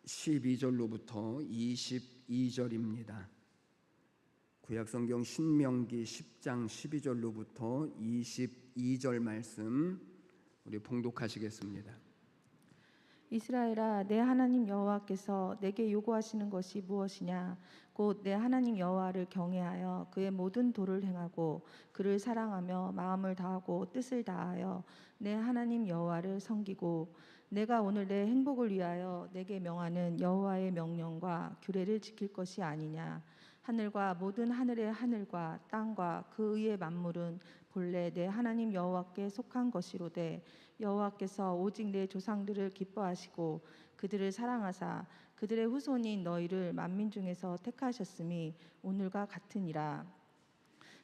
12절로부터 22절입니다. 구약성경 신명기 10장 12절로부터 22절 말씀 우리 봉독하시겠습니다. 이스라엘아, 내 하나님 여호와께서 내게 요구하시는 것이 무엇이냐? 곧 내 하나님 여호와를 경외하여 그의 모든 도를 행하고 그를 사랑하며 마음을 다하고 뜻을 다하여 내 하나님 여호와를 섬기고 내가 오늘 내 행복을 위하여 내게 명하는 여호와의 명령과 규례를 지킬 것이 아니냐? 하늘과 모든 하늘의 하늘과 땅과 그 위의 만물은 본래 내 하나님 여호와께 속한 것이로되 여호와께서 오직 내 조상들을 기뻐하시고 그들을 사랑하사 그들의 후손인 너희를 만민 중에서 택하셨음이 오늘과 같으니라.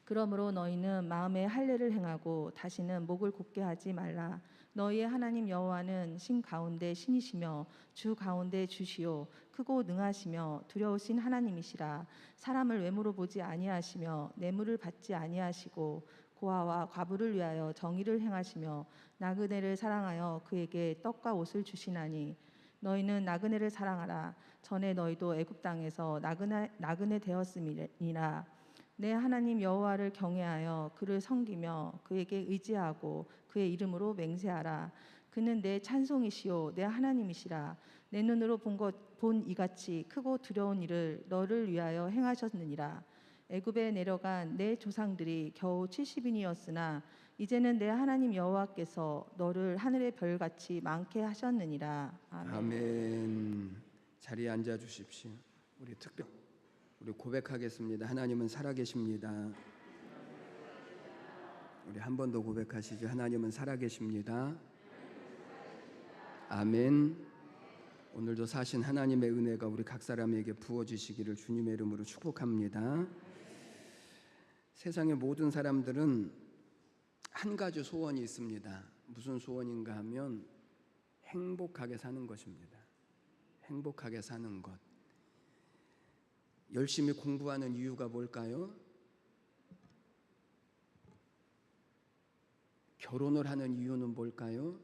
그러므로 너희는 마음에 할례를 행하고 다시는 목을 곧게 하지 말라. 너희의 하나님 여호와는 신 가운데 신이시며 주 가운데 주시요 크고 능하시며 두려우신 하나님이시라. 사람을 외모로 보지 아니하시며 뇌물을 받지 아니하시고 고아와 과부를 위하여 정의를 행하시며 나그네를 사랑하여 그에게 떡과 옷을 주시나니 너희는 나그네를 사랑하라. 전에 너희도 애굽 땅에서 나그네 되었음이니라. 내 하나님 여호와를 경외하여 그를 섬기며 그에게 의지하고 그의 이름으로 맹세하라. 그는 내 찬송이시요 내 하나님이시라. 내 눈으로 본 이같이 크고 두려운 일을 너를 위하여 행하셨느니라. 애굽에 내려간 내 조상들이 겨우 70인이었으나 이제는 내 하나님 여호와께서 너를 하늘의 별같이 많게 하셨느니라. 아멘. 아멘. 자리에 앉아 주십시오. 우리 고백하겠습니다. 하나님은 살아계십니다. 우리 한 번 더 고백하시죠. 하나님은 살아계십니다. 아멘. 오늘도 사신 하나님의 은혜가 우리 각 사람에게 부어지시기를 주님의 이름으로 축복합니다. 세상의 모든 사람들은 한 가지 소원이 있습니다. 무슨 소원인가 하면 행복하게 사는 것입니다. 행복하게 사는 것. 열심히 공부하는 이유가 뭘까요? 결혼을 하는 이유는 뭘까요?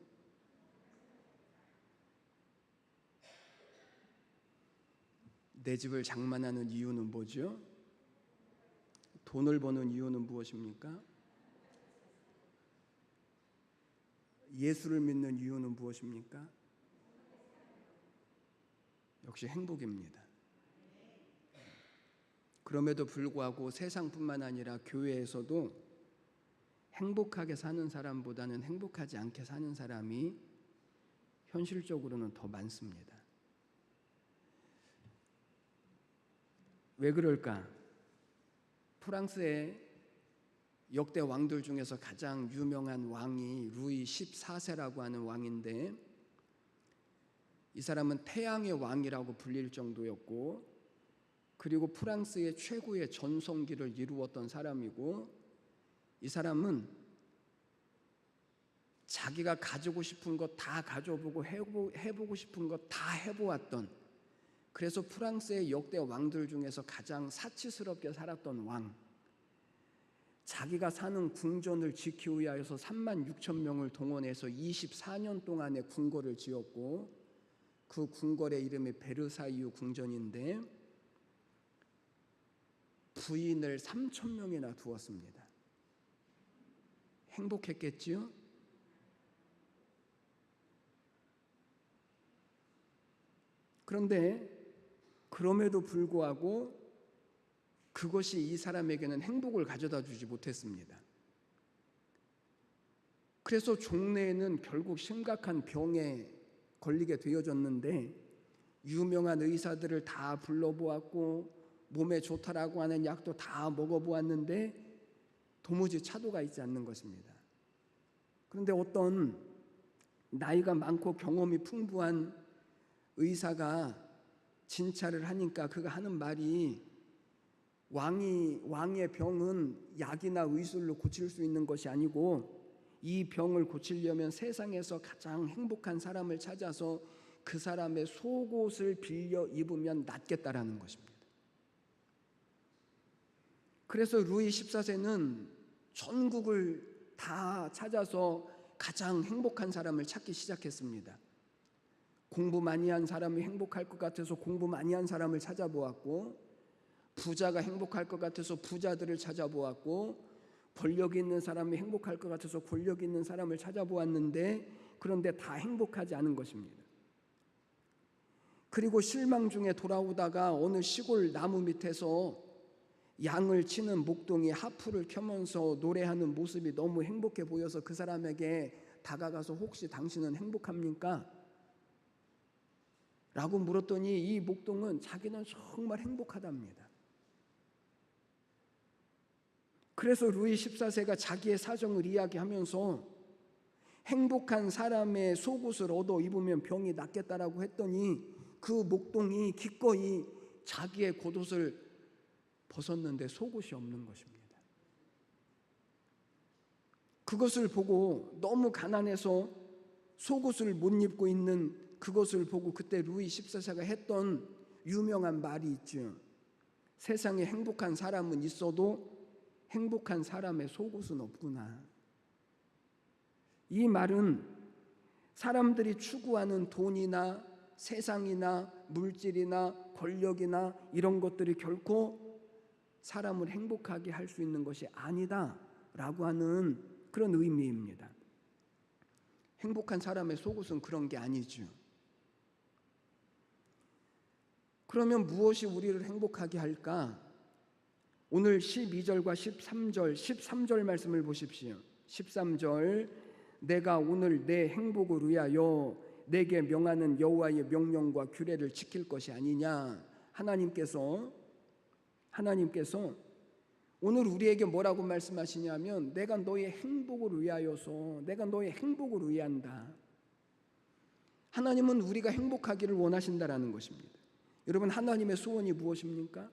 내 집을 장만하는 이유는 뭐죠? 돈을 버는 이유는 무엇입니까? 예수를 믿는 이유는 무엇입니까? 역시 행복입니다. 그럼에도 불구하고 세상뿐만 아니라 교회에서도 행복하게 사는 사람보다는 행복하지 않게 사는 사람이 현실적으로는 더 많습니다. 왜 그럴까? 프랑스의 역대 왕들 중에서 가장 유명한 왕이 루이 14세라고 하는 왕인데, 이 사람은 태양의 왕이라고 불릴 정도였고, 그리고 프랑스의 최고의 전성기를 이루었던 사람이고, 이 사람은 자기가 가지고 싶은 것 다 가져보고 해보고 싶은 것 다 해보았던, 그래서 프랑스의 역대 왕들 중에서 가장 사치스럽게 살았던 왕, 자기가 사는 궁전을 지키기 위하여서 36,000명을 동원해서 24년 동안의 궁궐을 지었고, 그 궁궐의 이름이 베르사유 궁전인데 부인을 3,000명이나 두었습니다. 행복했겠지요? 그런데 그럼에도 불구하고 그것이 이 사람에게는 행복을 가져다 주지 못했습니다. 그래서 종래에는 결국 심각한 병에 걸리게 되어졌는데, 유명한 의사들을 다 불러보았고 몸에 좋다라고 하는 약도 다 먹어보았는데 도무지 차도가 있지 않는 것입니다. 그런데 어떤 나이가 많고 경험이 풍부한 의사가 진찰을 하니까 그가 하는 말이, 왕의 병은 약이나 의술로 고칠 수 있는 것이 아니고, 이 병을 고치려면 세상에서 가장 행복한 사람을 찾아서 그 사람의 속옷을 빌려 입으면 낫겠다라는 것입니다. 그래서 루이 14세는 전국을 다 찾아서 가장 행복한 사람을 찾기 시작했습니다. 공부 많이 한 사람이 행복할 것 같아서 공부 많이 한 사람을 찾아보았고, 부자가 행복할 것 같아서 부자들을 찾아보았고, 권력 있는 사람이 행복할 것 같아서 권력 있는 사람을 찾아보았는데, 그런데 다 행복하지 않은 것입니다. 그리고 실망 중에 돌아오다가 어느 시골 나무 밑에서 양을 치는 목동이 하프를 켜면서 노래하는 모습이 너무 행복해 보여서 그 사람에게 다가가서 혹시 당신은 행복합니까? 라고 물었더니 이 목동은 자기는 정말 행복하답니다. 그래서 루이 14세가 자기의 사정을 이야기하면서 행복한 사람의 속옷을 얻어 입으면 병이 낫겠다라고 했더니 그 목동이 기꺼이 자기의 겉옷을 벗었는데 속옷이 없는 것입니다. 그것을 보고 너무 가난해서 속옷을 못 입고 있는 그것을 보고 그때 루이 14세가 했던 유명한 말이 있죠. 세상에 행복한 사람은 있어도 행복한 사람의 속옷은 없구나. 이 말은 사람들이 추구하는 돈이나 세상이나 물질이나 권력이나 이런 것들이 결코 사람을 행복하게 할 수 있는 것이 아니다라고 하는 그런 의미입니다. 행복한 사람의 속옷은 그런 게 아니죠. 그러면 무엇이 우리를 행복하게 할까? 오늘 12절과 13절 말씀을 보십시오. 13절, 내가 오늘 내 행복을 위하여 내게 명하는 여호와의 명령과 규례를 지킬 것이 아니냐. 하나님께서 오늘 우리에게 뭐라고 말씀하시냐면 내가 너의 행복을 위하여서 내가 너의 행복을 위한다. 하나님은 우리가 행복하기를 원하신다라는 것입니다. 여러분, 하나님의 소원이 무엇입니까?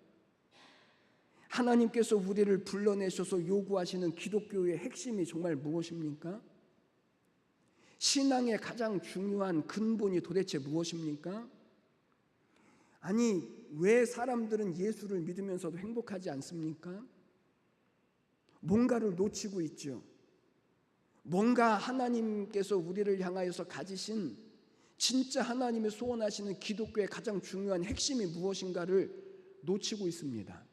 하나님께서 우리를 불러내셔서 요구하시는 기독교의 핵심이 정말 무엇입니까? 신앙의 가장 중요한 근본이 도대체 무엇입니까? 아니, 왜 사람들은 예수를 믿으면서도 행복하지 않습니까? 뭔가를 놓치고 있죠. 뭔가 하나님께서 우리를 향하여서 가지신 진짜 하나님의 소원하시는 기독교의 가장 중요한 핵심이 무엇인가를 놓치고 있습니다.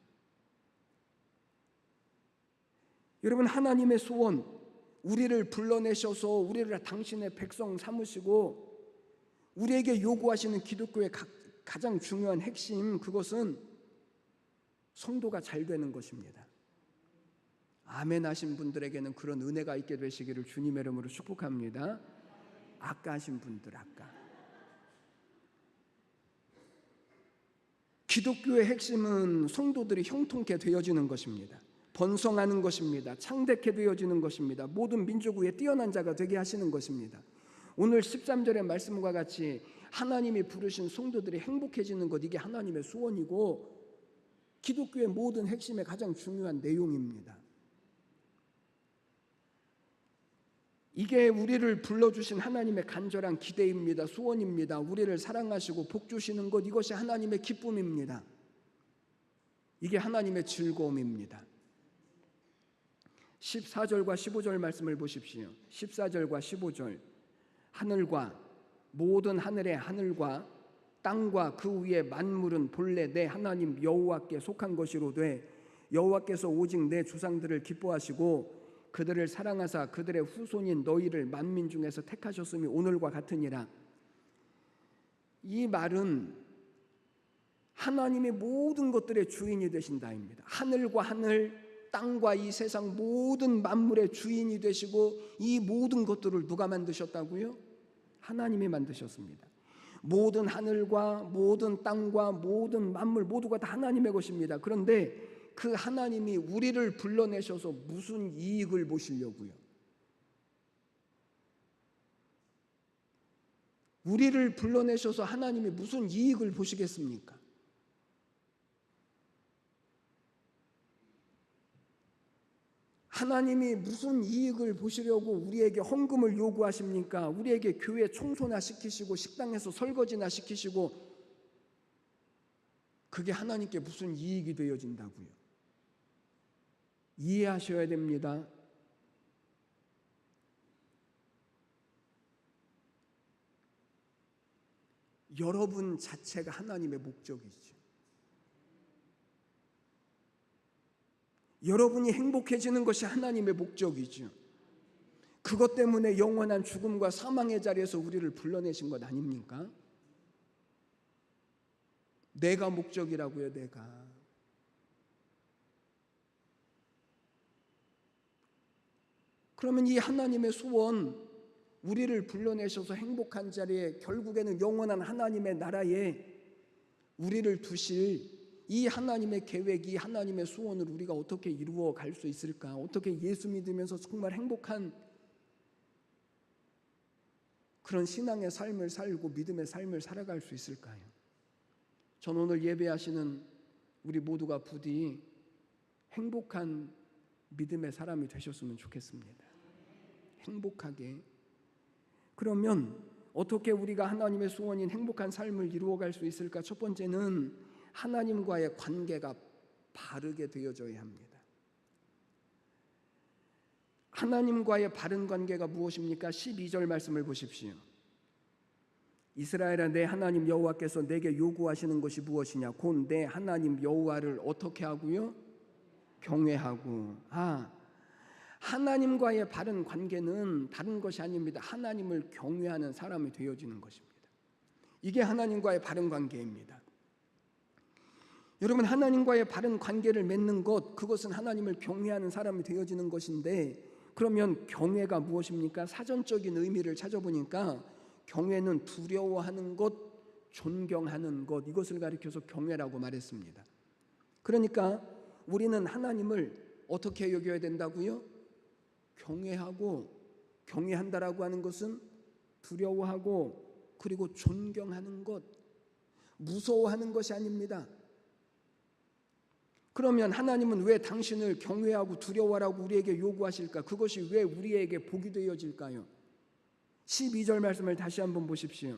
여러분, 하나님의 소원, 우리를 불러내셔서 우리를 당신의 백성 삼으시고 우리에게 요구하시는 기독교의 가장 중요한 핵심, 그것은 성도가 잘 되는 것입니다. 아멘 하신 분들에게는 그런 은혜가 있게 되시기를 주님의 이름으로 축복합니다. 아까 하신 분들, 기독교의 핵심은 성도들이 형통케 되어지는 것입니다. 번성하는 것입니다. 창대케 되어지는 것입니다. 모든 민족 위에 뛰어난 자가 되게 하시는 것입니다. 오늘 13절의 말씀과 같이 하나님이 부르신 성도들이 행복해지는 것, 이게 하나님의 소원이고 기독교의 모든 핵심의 가장 중요한 내용입니다. 이게 우리를 불러주신 하나님의 간절한 기대입니다. 소원입니다. 우리를 사랑하시고 복 주시는 것, 이것이 하나님의 기쁨입니다. 이게 하나님의 즐거움입니다. 14절과 15절 말씀을 보십시오. 14절과 15절, 하늘과 모든 하늘의 하늘과 땅과 그 위의 만물은 본래 내 하나님 여호와께 속한 것이로되 여호와께서 오직 내 조상들을 기뻐하시고 그들을 사랑하사 그들의 후손인 너희를 만민 중에서 택하셨음이 오늘과 같으니라. 이 말은 하나님이 모든 것들의 주인이 되신다입니다. 하늘과 하늘, 땅과 이 세상 모든 만물의 주인이 되시고 이 모든 것들을 누가 만드셨다고요? 하나님이 만드셨습니다. 모든 하늘과 모든 땅과 모든 만물 모두가 다 하나님의 것입니다. 그런데 그 하나님이 우리를 불러내셔서 무슨 이익을 보시려고요? 우리를 불러내셔서 하나님이 무슨 이익을 보시겠습니까? 하나님이 무슨 이익을 보시려고 우리에게 헌금을 요구하십니까? 우리에게 교회 청소나 시키시고 식당에서 설거지나 시키시고, 그게 하나님께 무슨 이익이 되어진다고요? 이해하셔야 됩니다. 여러분 자체가 하나님의 목적이죠. 여러분이 행복해지는 것이 하나님의 목적이죠. 그것 때문에 영원한 죽음과 사망의 자리에서 우리를 불러내신 것 아닙니까? 내가 목적이라고요, 내가. 그러면 이 하나님의 소원, 우리를 불러내셔서 행복한 자리에, 결국에는 영원한 하나님의 나라에 우리를 두실 이 하나님의 계획, 이 하나님의 소원을 우리가 어떻게 이루어 갈 수 있을까? 어떻게 예수 믿으면서 정말 행복한 그런 신앙의 삶을 살고 믿음의 삶을 살아갈 수 있을까요? 전 오늘 예배하시는 우리 모두가 부디 행복한 믿음의 사람이 되셨으면 좋겠습니다. 행복하게. 그러면 어떻게 우리가 하나님의 소원인 행복한 삶을 이루어갈 수 있을까? 첫 번째는 하나님과의 관계가 바르게 되어져야 합니다. 하나님과의 바른 관계가 무엇입니까? 12절 말씀을 보십시오. 이스라엘아, 내 하나님 여호와께서 내게 요구하시는 것이 무엇이냐? 곧 내 하나님 여호와를 어떻게 하고요? 경외하고. 하나님과의 바른 관계는 다른 것이 아닙니다. 하나님을 경외하는 사람이 되어지는 것입니다. 이게 하나님과의 바른 관계입니다. 여러분, 하나님과의 바른 관계를 맺는 것, 그것은 하나님을 경외하는 사람이 되어지는 것인데, 그러면 경외가 무엇입니까? 사전적인 의미를 찾아보니까 경외는 두려워하는 것, 존경하는 것, 이것을 가리켜서 경외라고 말했습니다. 그러니까 우리는 하나님을 어떻게 여겨야 된다고요? 경외하고, 경외한다라고 하는 것은 두려워하고 그리고 존경하는 것, 무서워하는 것이 아닙니다. 그러면 하나님은 왜 당신을 경외하고 두려워하라고 우리에게 요구하실까? 그것이 왜 우리에게 복이 되어질까요? 12절 말씀을 다시 한번 보십시오.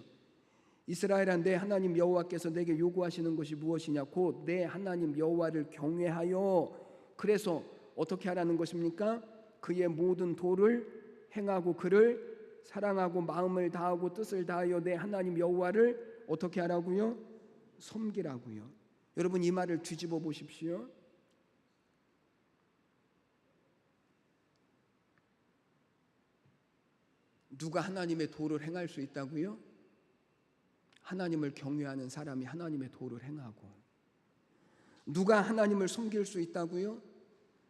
이스라엘아, 내 하나님 여호와께서 내게 요구하시는 것이 무엇이냐? 곧 내 하나님 여호와를 경외하여. 그래서 어떻게 하라는 것입니까? 그의 모든 도를 행하고 그를 사랑하고 마음을 다하고 뜻을 다하여 내 하나님 여호와를 어떻게 하라고요? 섬기라고요. 여러분, 이 말을 뒤집어 보십시오. 누가 하나님의 도를 행할 수 있다고요? 하나님을 경외하는 사람이 하나님의 도를 행하고. 누가 하나님을 섬길 수 있다고요?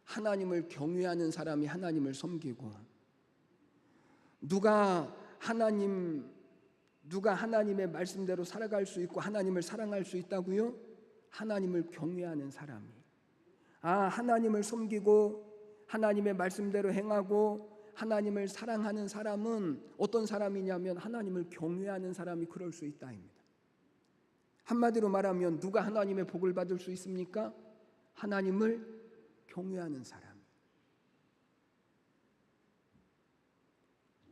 하나님을 경외하는 사람이 하나님을 섬기고. 누가 하나님의 말씀대로 살아갈 수 있고 하나님을 사랑할 수 있다고요? 하나님을 경외하는 사람이. 하나님을 섬기고 하나님의 말씀대로 행하고 하나님을 사랑하는 사람은 어떤 사람이냐면 하나님을 경외하는 사람이 그럴 수 있다입니다. 한마디로 말하면 누가 하나님의 복을 받을 수 있습니까? 하나님을 경외하는 사람.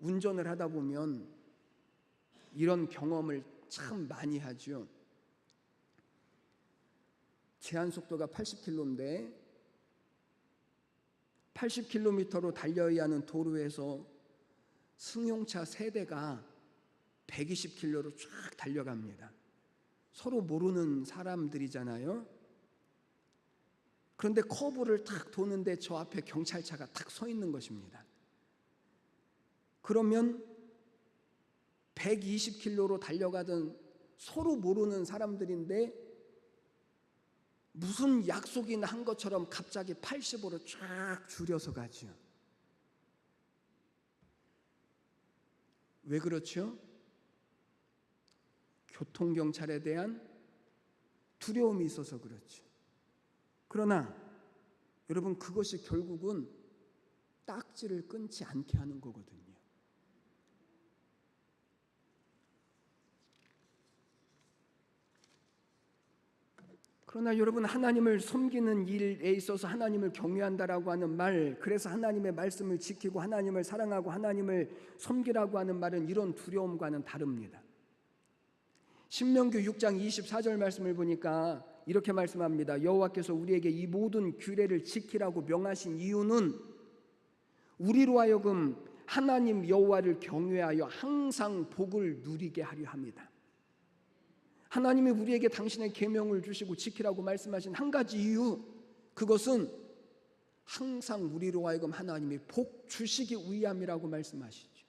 운전을 하다 보면 이런 경험을 참 많이 하죠. 제한 속도가 80km인데 80km로 달려야 하는 도로에서 승용차 3대가 120km로 쫙 달려갑니다. 서로 모르는 사람들이잖아요. 그런데 커브를 탁 도는데 저 앞에 경찰차가 탁 서 있는 것입니다. 그러면 120km로 달려가던 서로 모르는 사람들인데 무슨 약속이나 한 것처럼 갑자기 80으로 쫙 줄여서 가죠. 왜 그렇죠? 교통경찰에 대한 두려움이 있어서 그렇죠. 그러나 여러분, 그것이 결국은 딱지를 끊지 않게 하는 거거든요. 그러나 여러분, 하나님을 섬기는 일에 있어서 하나님을 경외한다라고 하는 말, 그래서 하나님의 말씀을 지키고 하나님을 사랑하고 하나님을 섬기라고 하는 말은 이런 두려움과는 다릅니다. 신명기 6장 24절 말씀을 보니까 이렇게 말씀합니다. 여호와께서 우리에게 이 모든 규례를 지키라고 명하신 이유는 우리로 하여금 하나님 여호와를 경외하여 항상 복을 누리게 하려 합니다. 하나님이 우리에게 당신의 계명을 주시고 지키라고 말씀하신 한 가지 이유, 그것은 항상 우리로 하여금 하나님이 복 주시기 위함이라고 말씀하시죠.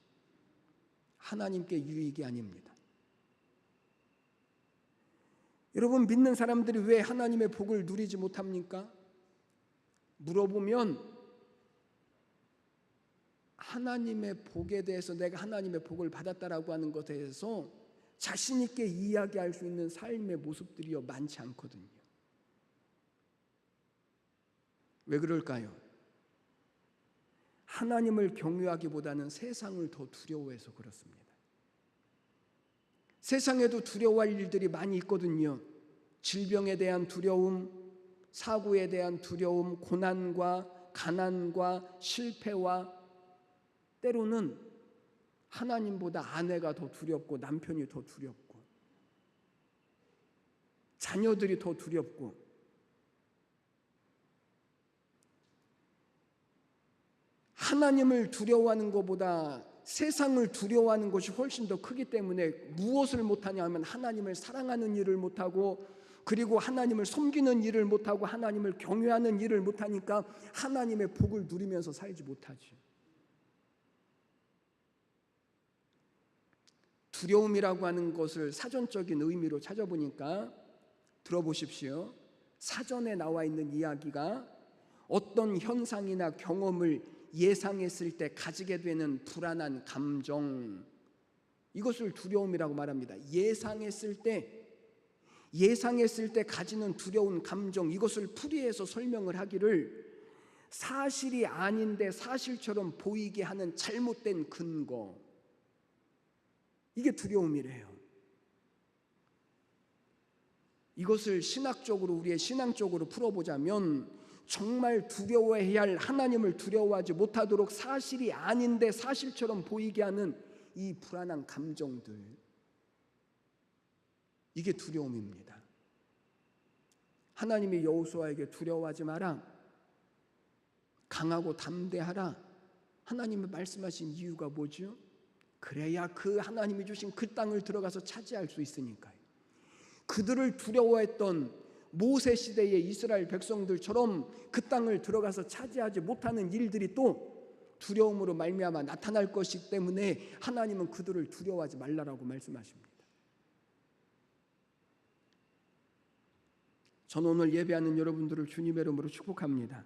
하나님께 유익이 아닙니다. 여러분, 믿는 사람들이 왜 하나님의 복을 누리지 못합니까? 물어보면 하나님의 복에 대해서, 내가 하나님의 복을 받았다라고 하는 것에 대해서 자신 있게 이야기할 수 있는 삶의 모습들이 많지 않거든요. 왜 그럴까요? 하나님을 경외하기보다는 세상을 더 두려워해서 그렇습니다. 세상에도 두려워할 일들이 많이 있거든요. 질병에 대한 두려움, 사고에 대한 두려움, 고난과 가난과 실패와, 때로는 하나님보다 아내가 더 두렵고 남편이 더 두렵고 자녀들이 더 두렵고, 하나님을 두려워하는 것보다 세상을 두려워하는 것이 훨씬 더 크기 때문에 무엇을 못하냐 하면 하나님을 사랑하는 일을 못하고, 그리고 하나님을 섬기는 일을 못하고, 하나님을 경외하는 일을 못하니까 하나님의 복을 누리면서 살지 못하지. 두려움이라고 하는 것을 사전적인 의미로 찾아보니까, 들어보십시오. 사전에 나와 있는 이야기가 어떤 현상이나 경험을 예상했을 때 가지게 되는 불안한 감정, 이것을 두려움이라고 말합니다. 예상했을 때 가지는 두려운 감정, 이것을 풀이해서 설명을 하기를 사실이 아닌데 사실처럼 보이게 하는 잘못된 근거, 이게 두려움이래요. 이것을 신학적으로, 우리의 신앙적으로 풀어보자면, 정말 두려워해야 할 하나님을 두려워하지 못하도록 사실이 아닌데 사실처럼 보이게 하는 이 불안한 감정들, 이게 두려움입니다. 하나님이 여호수아에게 두려워하지 마라, 강하고 담대하라, 하나님이 말씀하신 이유가 뭐죠? 그래야 그 하나님이 주신 그 땅을 들어가서 차지할 수 있으니까요. 그들을 두려워했던 모세 시대의 이스라엘 백성들처럼 그 땅을 들어가서 차지하지 못하는 일들이 또 두려움으로 말미암아 나타날 것이기 때문에 하나님은 그들을 두려워하지 말라라고 말씀하십니다. 저는 오늘 예배하는 여러분들을 주님의 이름으로 축복합니다.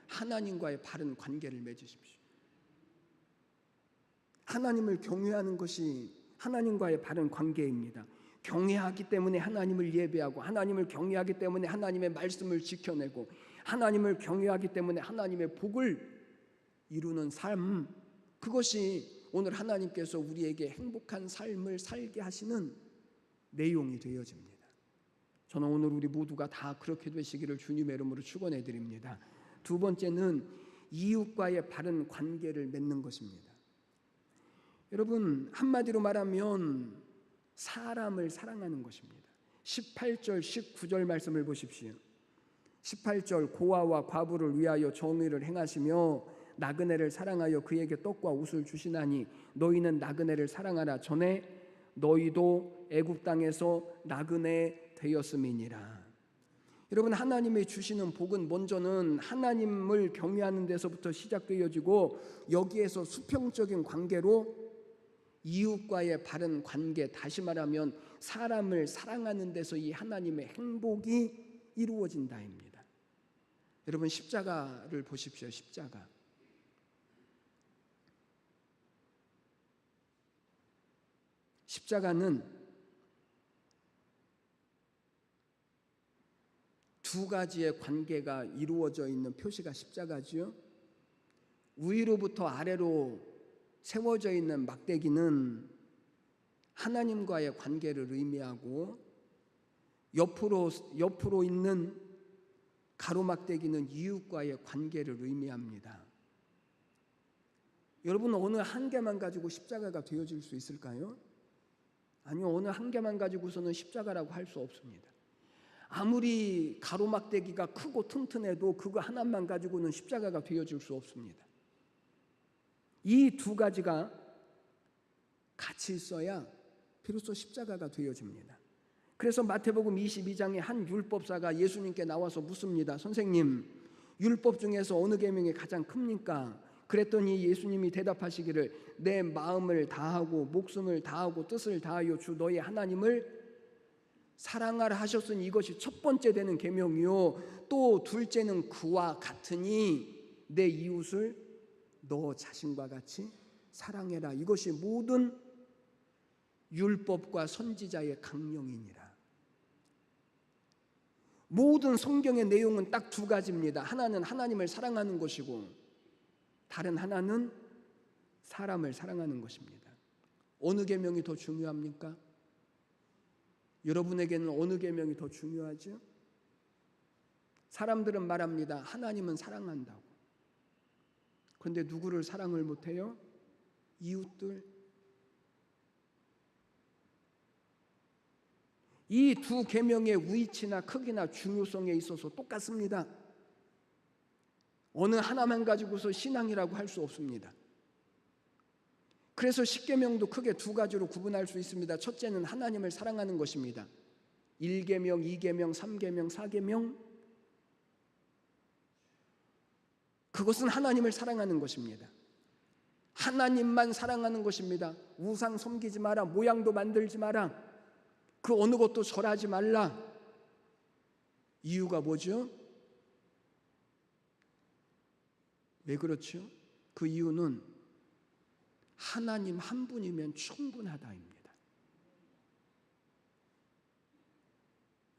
하나님과의 바른 관계를 맺으십시오. 하나님을 경외하는 것이 하나님과의 바른 관계입니다. 경외하기 때문에 하나님을 예배하고, 하나님을 경외하기 때문에 하나님의 말씀을 지켜내고, 하나님을 경외하기 때문에 하나님의 복을 이루는 삶, 그것이 오늘 하나님께서 우리에게 행복한 삶을 살게 하시는 내용이 되어집니다. 저는 오늘 우리 모두가 다 그렇게 되시기를 주님의 이름으로 축원해 드립니다. 두 번째는 이웃과의 바른 관계를 맺는 것입니다. 여러분, 한마디로 말하면 사람을 사랑하는 것입니다. 18절 19절 말씀을 보십시오. 18절, 고아와 과부를 위하여 정의를 행하시며 나그네를 사랑하여 그에게 떡과 옷을 주시나니 너희는 나그네를 사랑하라. 전에 너희도 애굽 땅에서 나그네 되었음이니라. 여러분, 하나님이 주시는 복은 먼저는 하나님을 경외하는 데서부터 시작되어지고, 여기에서 수평적인 관계로 이웃과의 바른 관계, 다시 말하면 사람을 사랑하는 데서 이 하나님의 행복이 이루어진다입니다. 여러분, 십자가를 보십시오. 십자가는 두 가지의 관계가 이루어져 있는 표시가 십자가지요. 위로부터 아래로 세워져 있는 막대기는 하나님과의 관계를 의미하고, 옆으로 있는 가로막대기는 이웃과의 관계를 의미합니다. 여러분, 어느 한 개만 가지고 십자가가 되어질 수 있을까요? 아니요, 어느 한 개만 가지고서는 십자가라고 할 수 없습니다. 아무리 가로막대기가 크고 튼튼해도 그거 하나만 가지고는 십자가가 되어질 수 없습니다. 이 두 가지가 같이 있어야 비로소 십자가가 되어집니다. 그래서 마태복음 22장에 한 율법사가 예수님께 나와서 묻습니다. 선생님, 율법 중에서 어느 계명이 가장 큽니까? 그랬더니 예수님이 대답하시기를 내 마음을 다하고 목숨을 다하고 뜻을 다하여 주 너의 하나님을 사랑하라 하셨으니 이것이 첫 번째 되는 계명이요 또 둘째는 그와 같으니 내 이웃을 너 자신과 같이 사랑해라. 이것이 모든 율법과 선지자의 강령이니라. 모든 성경의 내용은 딱 두 가지입니다. 하나는 하나님을 사랑하는 것이고 다른 하나는 사람을 사랑하는 것입니다. 어느 계명이 더 중요합니까? 여러분에게는 어느 계명이 더 중요하죠? 사람들은 말합니다. 하나님은 사랑한다고. 그런데 누구를 사랑을 못해요? 이웃들. 이 두 계명의 위치나 크기나 중요성에 있어서 똑같습니다. 어느 하나만 가지고서 신앙이라고 할 수 없습니다. 그래서 십계명도 크게 두 가지로 구분할 수 있습니다. 첫째는 하나님을 사랑하는 것입니다. 1계명, 2계명, 3계명, 4계명 그것은 하나님을 사랑하는 것입니다. 하나님만 사랑하는 것입니다. 우상 섬기지 마라, 모양도 만들지 마라, 그 어느 것도 절하지 말라. 이유가 뭐죠? 왜 그렇죠? 그 이유는 하나님 한 분이면 충분하다입니다.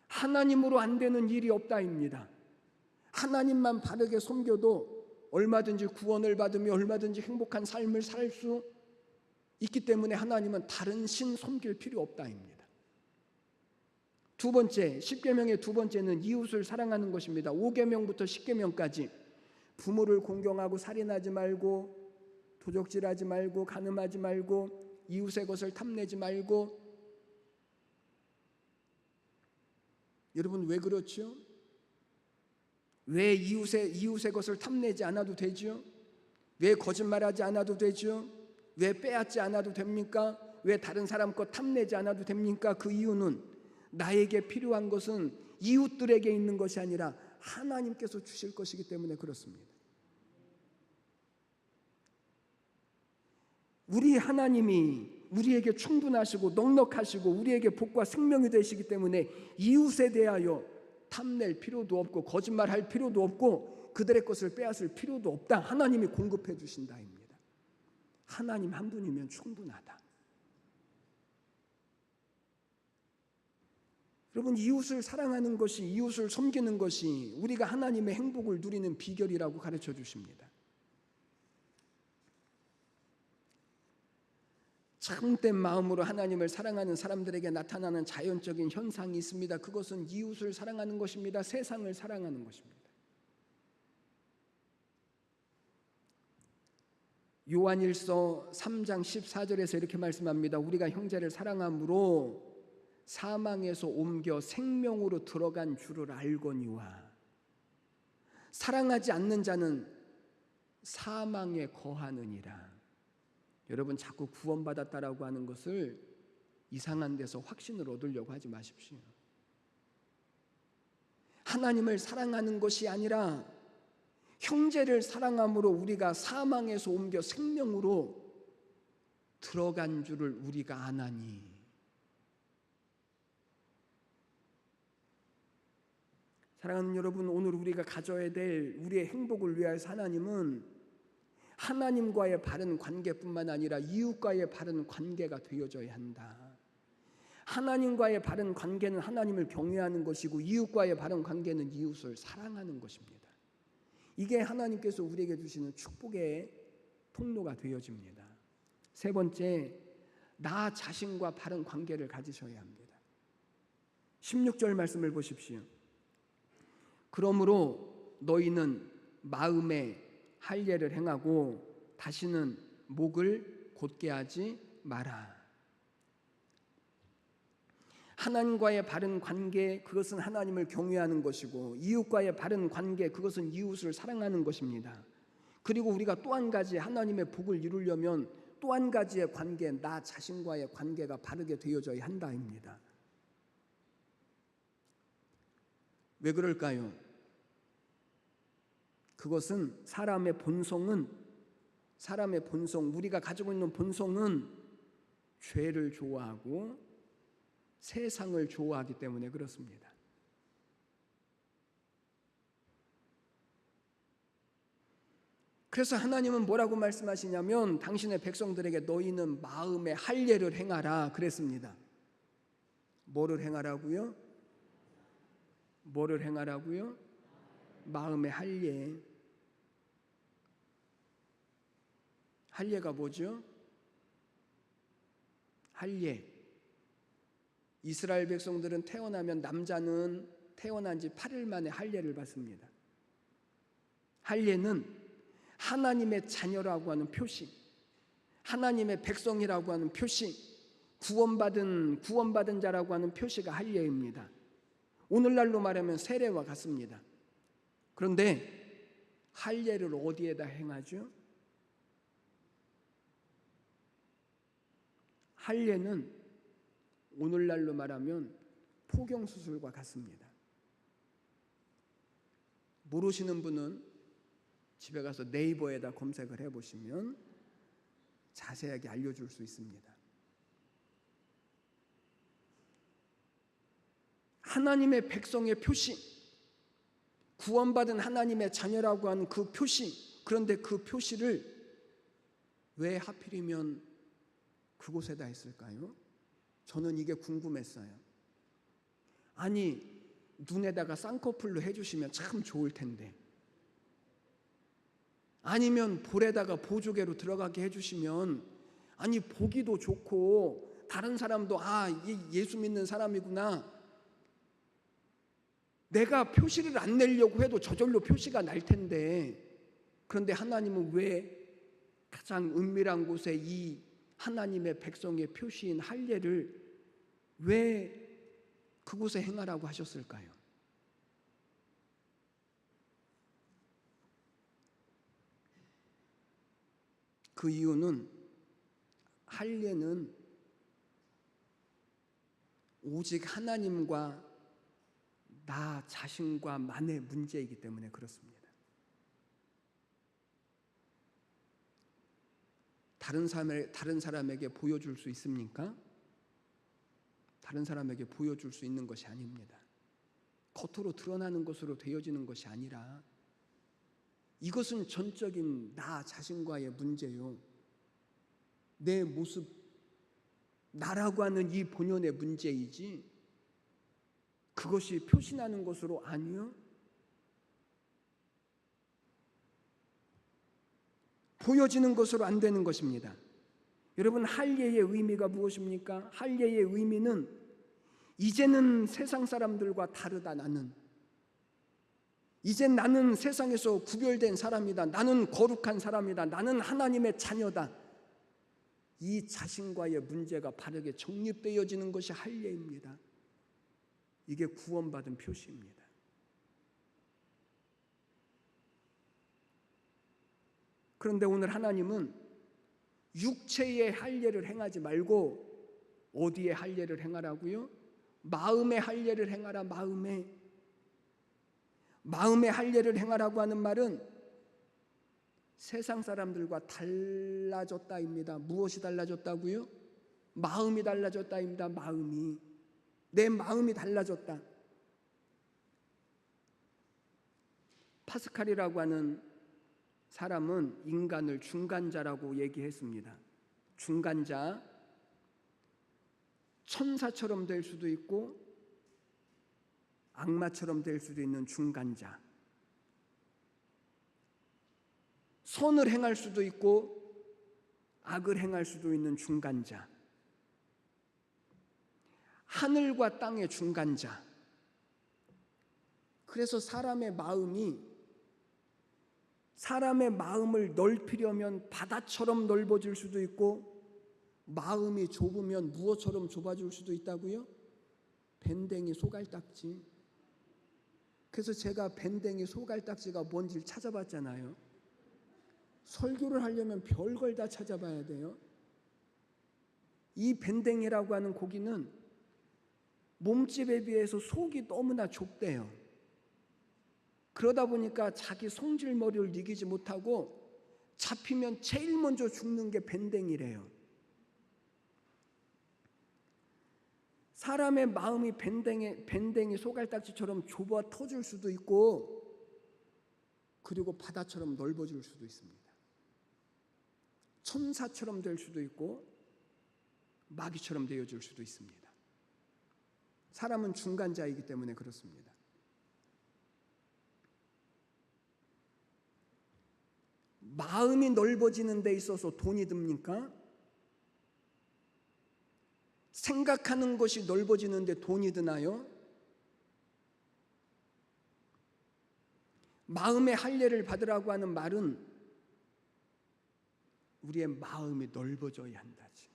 하나님으로 안 되는 일이 없다입니다. 하나님만 바르게 섬겨도 얼마든지 구원을 받으며 얼마든지 행복한 삶을 살 수 있기 때문에 하나님은 다른 신 섬길 필요 없다입니다. 두 번째, 십계명의 두 번째는 이웃을 사랑하는 것입니다. 5계명부터 10계명까지 부모를 공경하고 살인하지 말고 도적질하지 말고 간음하지 말고 이웃의 것을 탐내지 말고. 여러분 왜 그렇죠? 왜 이웃의 것을 탐내지 않아도 되죠? 왜 거짓말하지 않아도 되죠? 왜 빼앗지 않아도 됩니까? 왜 다른 사람 것 탐내지 않아도 됩니까? 그 이유는 나에게 필요한 것은 이웃들에게 있는 것이 아니라 하나님께서 주실 것이기 때문에 그렇습니다. 우리 하나님이 우리에게 충분하시고 넉넉하시고 우리에게 복과 생명이 되시기 때문에 이웃에 대하여 탐낼 필요도 없고 거짓말할 필요도 없고 그들의 것을 빼앗을 필요도 없다. 하나님이 공급해 주신다입니다. 하나님 한 분이면 충분하다. 여러분, 이웃을 사랑하는 것이, 이웃을 섬기는 것이 우리가 하나님의 행복을 누리는 비결이라고 가르쳐 주십니다. 참된 마음으로 하나님을 사랑하는 사람들에게 나타나는 자연적인 현상이 있습니다. 그것은 이웃을 사랑하는 것입니다. 세상을 사랑하는 것입니다. 요한일서 3장 14절에서 이렇게 말씀합니다. 우리가 형제를 사랑함으로 사망에서 옮겨 생명으로 들어간 줄을 알거니와 사랑하지 않는 자는 사망에 거하느니라. 여러분, 자꾸 구원받았다라고 하는 것을 이상한 데서 확신을 얻으려고 하지 마십시오. 하나님을 사랑하는 것이 아니라 형제를 사랑함으로 우리가 사망에서 옮겨 생명으로 들어간 줄을 우리가 아나니. 사랑하는 여러분, 오늘 우리가 가져야 될 우리의 행복을 위하여서 하나님은 하나님과의 바른 관계뿐만 아니라 이웃과의 바른 관계가 되어져야 한다. 하나님과의 바른 관계는 하나님을 경외하는 것이고 이웃과의 바른 관계는 이웃을 사랑하는 것입니다. 이게 하나님께서 우리에게 주시는 축복의 통로가 되어집니다. 세 번째, 나 자신과 바른 관계를 가지셔야 합니다. 16절 말씀을 보십시오. 그러므로 너희는 마음에 할례를 행하고 다시는 목을 곧게 하지 마라. 하나님과의 바른 관계, 그것은 하나님을 경외하는 것이고 이웃과의 바른 관계, 그것은 이웃을 사랑하는 것입니다. 그리고 우리가 또 한 가지 하나님의 복을 이루려면 또 한 가지의 관계, 나 자신과의 관계가 바르게 되어져야 한다입니다. 왜 그럴까요? 그것은 사람의 본성, 우리가 가지고 있는 본성은 죄를 좋아하고 세상을 좋아하기 때문에 그렇습니다. 그래서 하나님은 뭐라고 말씀하시냐면 당신의 백성들에게 너희는 마음의 할례를 행하라 그랬습니다. 뭐를 행하라고요? 뭐를 행하라고요? 마음의 할례. 할례가 뭐죠? 할례. 이스라엘 백성들은 태어나면 남자는 태어난 지 8일 만에 할례를 받습니다. 할례는 하나님의 자녀라고 하는 표시, 하나님의 백성이라고 하는 표시, 구원받은 자라고 하는 표시가 할례입니다. 오늘날로 말하면 세례와 같습니다. 그런데 할례를 어디에다 행하죠? 할례는 오늘날로 말하면 포경수술과 같습니다. 모르시는 분은 집에 가서 네이버에다 검색을 해보시면 자세하게 알려줄 수 있습니다. 하나님의 백성의 표시, 구원받은 하나님의 자녀라고 하는 그 표시, 그런데 그 표시를 왜 하필이면 그곳에다 했을까요? 저는 이게 궁금했어요. 아니, 눈에다가 쌍꺼풀로 해주시면 참 좋을 텐데, 아니면 볼에다가 보조개로 들어가게 해주시면 아니 보기도 좋고 다른 사람도 예수 믿는 사람이구나, 내가 표시를 안 내려고 해도 저절로 표시가 날 텐데, 그런데 하나님은 왜 가장 은밀한 곳에 이 하나님의 백성의 표시인 할례를 왜 그곳에 행하라고 하셨을까요? 그 이유는 할례는 오직 하나님과 나 자신과만의 문제이기 때문에 그렇습니다. 다른 사람에게 보여줄 수 있습니까? 다른 사람에게 보여줄 수 있는 것이 아닙니다. 겉으로 드러나는 것으로 되어지는 것이 아니라 이것은 전적인 나 자신과의 문제요, 내 모습, 나라고 하는 이 본연의 문제이지 그것이 표시나는 것으로 아니요, 보여지는 것으로 안 되는 것입니다. 여러분, 할례의 의미가 무엇입니까? 할례의 의미는 이제는 세상 사람들과 다르다. 이젠 나는 세상에서 구별된 사람이다. 나는 거룩한 사람이다. 나는 하나님의 자녀다. 이 자신과의 문제가 바르게 정립되어지는 것이 할례입니다. 이게 구원받은 표시입니다. 그런데 오늘 하나님은 육체의 할례를 행하지 말고 어디에 할례를 행하라고요? 마음의 할례를 행하라. 마음의 할례를 행하라고 하는 말은 세상 사람들과 달라졌다입니다. 무엇이 달라졌다고요? 마음이 달라졌다입니다. 내 마음이 달라졌다. 파스칼이라고 하는 사람은 인간을 중간자라고 얘기했습니다. 중간자, 천사처럼 될 수도 있고 악마처럼 될 수도 있는 중간자, 선을 행할 수도 있고 악을 행할 수도 있는 중간자, 하늘과 땅의 중간자. 그래서 사람의 마음을 넓히려면 바다처럼 넓어질 수도 있고 마음이 좁으면 무엇처럼 좁아질 수도 있다고요? 밴댕이 소갈딱지. 그래서 제가 밴댕이 소갈딱지가 뭔지 찾아봤잖아요. 설교를 하려면 별걸 다 찾아봐야 돼요. 이 밴댕이라고 하는 고기는 몸집에 비해서 속이 너무나 좁대요. 그러다 보니까 자기 성질머리를 이기지 못하고 잡히면 제일 먼저 죽는 게 밴댕이래요. 사람의 마음이 밴댕이 소갈딱지처럼 좁아 터질 수도 있고, 그리고 바다처럼 넓어질 수도 있습니다. 천사처럼 될 수도 있고 마귀처럼 되어질 수도 있습니다. 사람은 중간자이기 때문에 그렇습니다. 마음이 넓어지는 데 있어서 돈이 듭니까? 생각하는 것이 넓어지는데 돈이 드나요? 마음의 할례를 받으라고 하는 말은 우리의 마음이 넓어져야 한다지.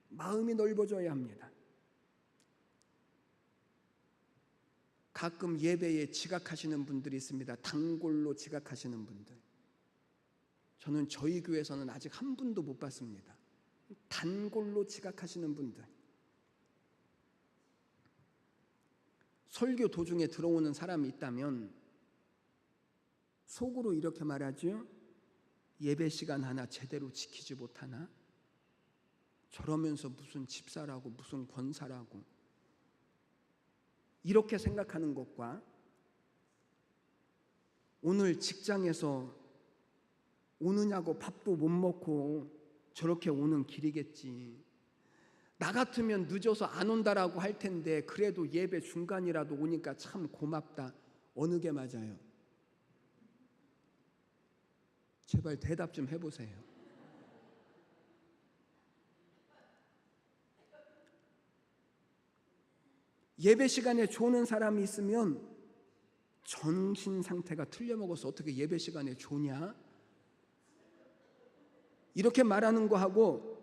마음이 넓어져야 합니다. 가끔 예배에 지각하시는 분들이 있습니다. 단골로 지각하시는 분들. 저는 저희 교회에서는 아직 한 분도 못 봤습니다. 단골로 지각하시는 분들. 설교 도중에 들어오는 사람이 있다면 속으로 이렇게 말하죠. 예배 시간 하나 제대로 지키지 못하나? 저러면서 무슨 집사라고 무슨 권사라고, 이렇게 생각하는 것과 오늘 직장에서 오느냐고 밥도 못 먹고 저렇게 오는 길이겠지. 나 같으면 늦어서 안 온다라고 할 텐데 그래도 예배 중간이라도 오니까 참 고맙다. 어느 게 맞아요? 제발 대답 좀 해보세요. 예배 시간에 조는 사람이 있으면 정신 상태가 틀려먹어서 어떻게 예배 시간에 조냐? 이렇게 말하는 거하고,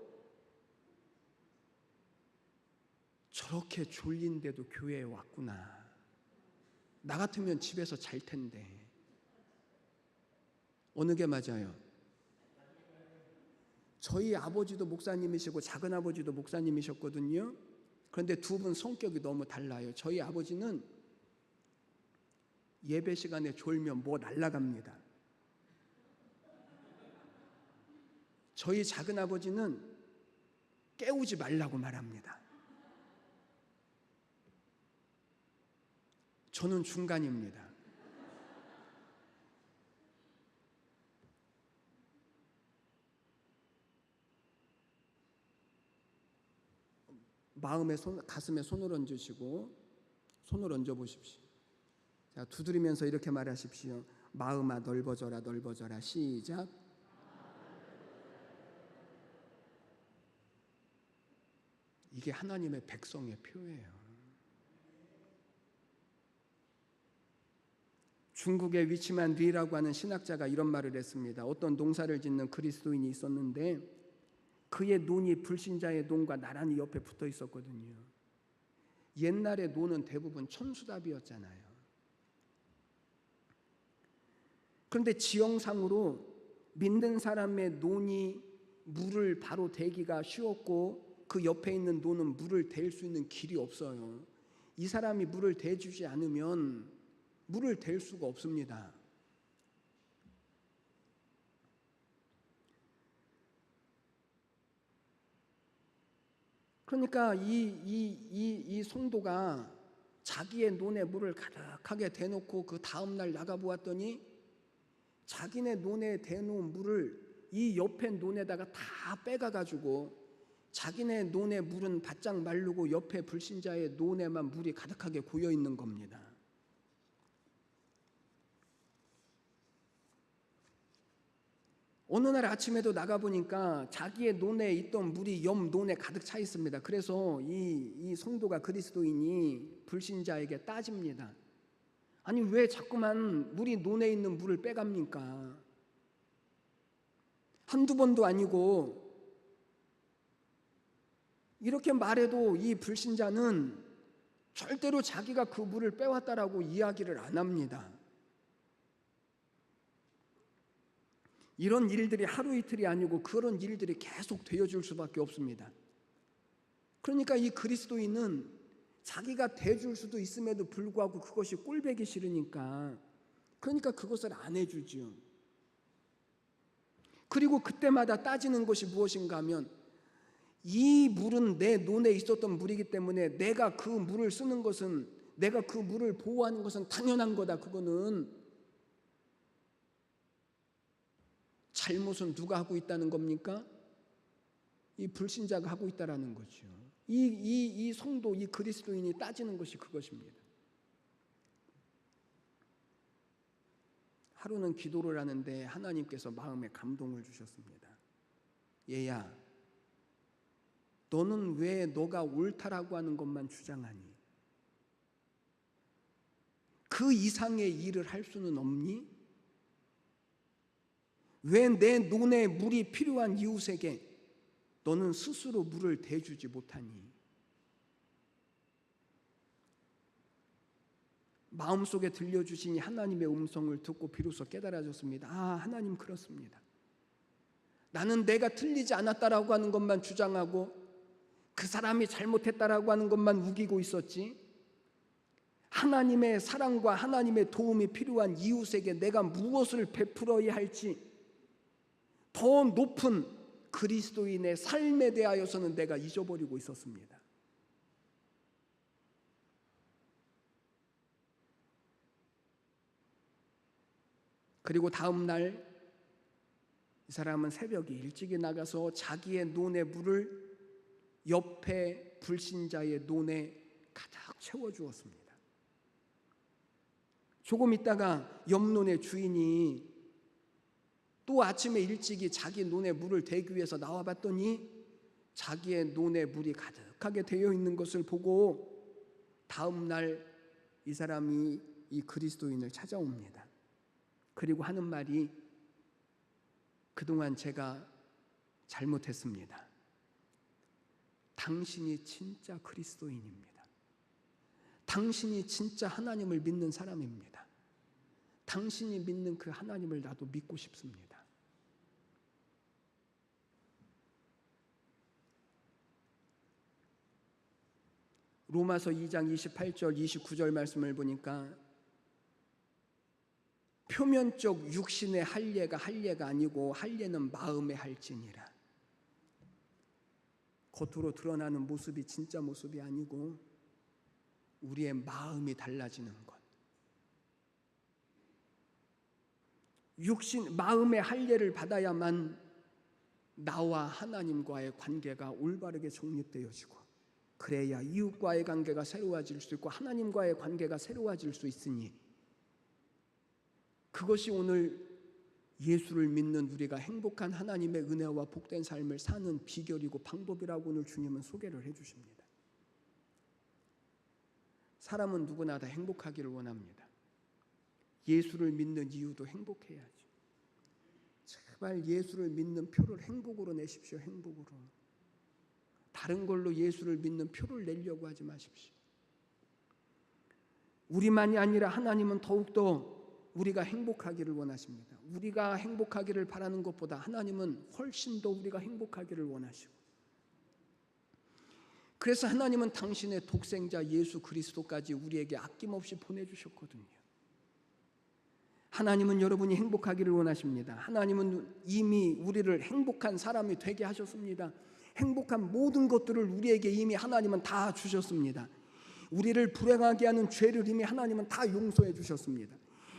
저렇게 졸린데도 교회에 왔구나. 나 같으면 집에서 잘 텐데. 어느 게 맞아요? 저희 아버지도 목사님이시고 작은 아버지도 목사님이셨거든요. 그런데 두 분 성격이 너무 달라요. 저희 아버지는 예배 시간에 졸면 뭐 날아갑니다. 저희 작은 아버지는 깨우지 말라고 말합니다. 저는 중간입니다. 가슴에 손을 얹으시고 손을 얹어 보십시오. 자, 두드리면서 이렇게 말하십시오. 마음아 넓어져라 넓어져라. 시작. 이게 하나님의 백성의 표예요. 중국에 위치한 리라고 하는 신학자가 이런 말을 했습니다. 어떤 농사를 짓는 그리스도인이 있었는데 그의 논이 불신자의 논과 나란히 옆에 붙어 있었거든요. 옛날에 논은 대부분 천수답이었잖아요. 그런데 지형상으로 믿는 사람의 논이 물을 바로 대기가 쉬웠고 그 옆에 있는 논은 물을 댈 수 있는 길이 없어요. 이 사람이 물을 대주지 않으면 물을 댈 수가 없습니다. 그러니까 이 성도가 자기의 논에 물을 가득하게 대놓고 그 다음날 나가보았더니 자기네 논에 대놓은 물을 이 옆에 논에다가 다 빼가가지고 자기네 논의 물은 바짝 마르고 옆에 불신자의 논에만 물이 가득하게 고여있는 겁니다. 어느 날 아침에도 나가보니까 자기의 논에 있던 물이 옆 논에 가득 차 있습니다. 그래서 이 성도가 그리스도인이 불신자에게 따집니다. 아니 왜 자꾸만 물이 논에 있는 물을 빼갑니까? 한두 번도 아니고. 이렇게 말해도 이 불신자는 절대로 자기가 그 물을 빼왔다라고 이야기를 안 합니다. 이런 일들이 하루 이틀이 아니고 그런 일들이 계속 되어줄 수밖에 없습니다. 그러니까 이 그리스도인은 자기가 대줄 수도 있음에도 불구하고 그것이 꼴보기 싫으니까, 그러니까 그것을 안 해주지요. 그리고 그때마다 따지는 것이 무엇인가 하면, 이 물은 내 논에 있었던 물이기 때문에 내가 그 물을 쓰는 것은, 내가 그 물을 보호하는 것은 당연한 거다. 그거는 잘못은 누가 하고 있다는 겁니까? 이 불신자가 하고 있다라는 거죠. 이 성도, 이 그리스도인이 따지는 것이 그것입니다. 하루는 기도를 하는데 하나님께서 마음에 감동을 주셨습니다. 얘야, 너는 왜 너가 옳다라고 하는 것만 주장하니? 그 이상의 일을 할 수는 없니? 왜 내 논에 물이 필요한 이웃에게 너는 스스로 물을 대주지 못하니? 마음속에 들려주신 하나님의 음성을 듣고 비로소 깨달아졌습니다. 아, 하나님 그렇습니다. 나는 내가 틀리지 않았다라고 하는 것만 주장하고 그 사람이 잘못했다라고 하는 것만 우기고 있었지, 하나님의 사랑과 하나님의 도움이 필요한 이웃에게 내가 무엇을 베풀어야 할지, 더 높은 그리스도인의 삶에 대하여서는 내가 잊어버리고 있었습니다. 그리고 다음 날 이 사람은 새벽에 일찍이 나가서 자기의 논의 물을 옆에 불신자의 논에 가득 채워주었습니다. 조금 있다가 옆논의 주인이 또 아침에 일찍이 자기 논에 물을 대기 위해서 나와봤더니 자기의 논에 물이 가득하게 되어 있는 것을 보고 다음 날 이 사람이 이 그리스도인을 찾아옵니다. 그리고 하는 말이, 그동안 제가 잘못했습니다. 당신이 진짜 그리스도인입니다. 당신이 진짜 하나님을 믿는 사람입니다. 당신이 믿는 그 하나님을 나도 믿고 싶습니다. 로마서 2장 28절 29절 말씀을 보니까, 표면적 육신의 할례가 아니고 할례는 마음의 할지니라. 겉으로 드러나는 모습이 진짜 모습이 아니고 우리의 마음이 달라지는 것. 마음의 할례를 받아야만 나와 하나님과의 관계가 올바르게 정립되어지고, 그래야 이웃과의 관계가 새로워질 수 있고 하나님과의 관계가 새로워질 수 있으니, 그것이 오늘 예수를 믿는 우리가 행복한 하나님의 은혜와 복된 삶을 사는 비결이고 방법이라고 오늘 주님은 소개를 해주십니다. 사람은 누구나 다 행복하기를 원합니다. 예수를 믿는 이유도 행복해야죠. 제발 예수를 믿는 표를 행복으로 내십시오. 행복으로. 다른 걸로 예수를 믿는 표를 내려고 하지 마십시오. 우리만이 아니라 하나님은 더욱더 우리가 행복하기를 원하십니다. 우리가 행복하기를 바라는 것보다 하나님은 훨씬 더 우리가 행복하기를 원하시고, 그래서 하나님은 당신의 독생자 예수 그리스도까지 우리에게 아낌없이 보내주셨거든요. 하나님은 여러분이 행복하기를 원하십니다. 하나님은 이미 우리를 행복한 사람이 되게 하셨습니다. 행복한 모든 것들을 우리에게 이미 하나님은 다 주셨습니다. 우리를 불행하게 하는 죄를 이미 하나님은 다 용서해 주셨습니다.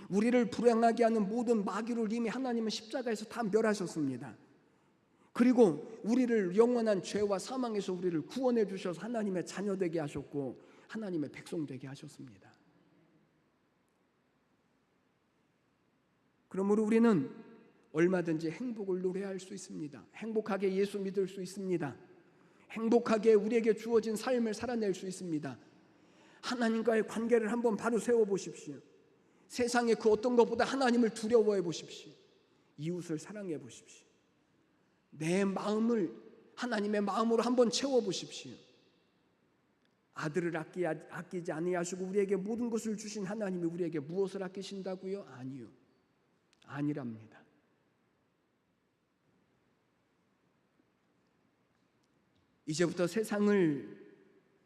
우리를 불행하게 하는 모든 마귀를 이미 하나님은 십자가에서 다 멸하셨습니다. 그리고 우리를 영원한 죄와 사망에서 우리를 구원해 주셔서 하나님의 자녀 되게 하셨고 하나님의 백성 되게 하셨습니다. 그러므로 우리는 얼마든지 행복을 노래할 수 있습니다. 행복하게 예수 믿을 수 있습니다. 행복하게 우리에게 주어진 삶을 살아낼 수 있습니다. 하나님과의 관계를 한번 바로 세워보십시오. 세상의 그 어떤 것보다 하나님을 두려워해 보십시오. 이웃을 사랑해 보십시오. 내 마음을 하나님의 마음으로 한번 채워보십시오. 아들을 아끼지 아니하시고 우리에게 모든 것을 주신 하나님이 우리에게 무엇을 아끼신다고요? 아니요. 아니랍니다. 이제부터 세상을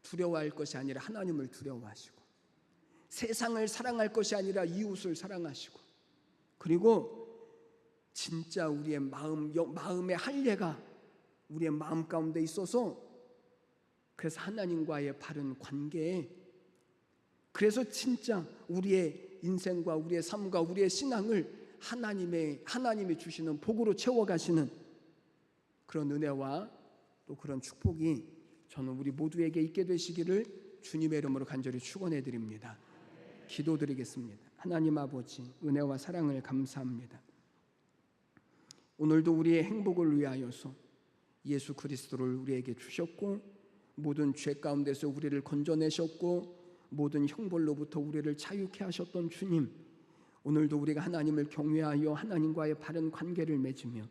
두려워할 것이 아니라 하나님을 두려워하시고, 세상을 사랑할 것이 아니라 이웃을 사랑하시고, 그리고 진짜 우리의 마음의 할례가 우리의 마음 가운데 있어서, 그래서 하나님과의 바른 관계에, 그래서 진짜 우리의 인생과 우리의 삶과 우리의 신앙을 하나님이 주시는 복으로 채워가시는 그런 은혜와 또 그런 축복이 저는 우리 모두에게 있게 되시기를 주님의 이름으로 간절히 축원해 드립니다. 기도드리겠습니다. 하나님 아버지, 은혜와 사랑을 감사합니다. 오늘도 우리의 행복을 위하여서 예수 그리스도를 우리에게 주셨고, 모든 죄 가운데서 우리를 건져내셨고, 모든 형벌로부터 우리를 자유케 하셨던 주님, 오늘도 우리가 하나님을 경외하여 하나님과의 바른 관계를 맺으며,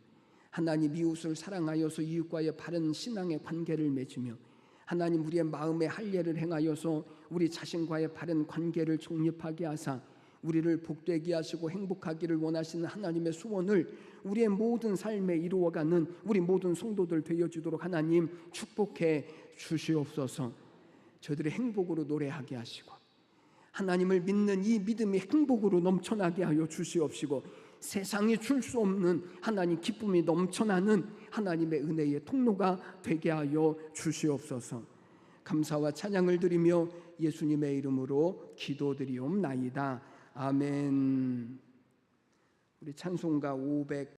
하나님 이웃을 사랑하여서 이웃과의 바른 신앙의 관계를 맺으며, 하나님 우리의 마음의 할례를 행하여서 우리 자신과의 바른 관계를 정립하게 하사 우리를 복되게 하시고 행복하기를 원하시는 하나님의 소원을 우리의 모든 삶에 이루어가는 우리 모든 성도들 되어지도록 하나님 축복해 주시옵소서. 저희들의 행복으로 노래하게 하시고, 하나님을 믿는 이 믿음이 행복으로 넘쳐나게 하여 주시옵시고, 세상이 줄 수 없는 하나님 기쁨이 넘쳐나는 하나님의 은혜의 통로가 되게 하여 주시옵소서. 감사와 찬양을 드리며 예수님의 이름으로 기도드리옵나이다. 아멘. 우리 찬송가 500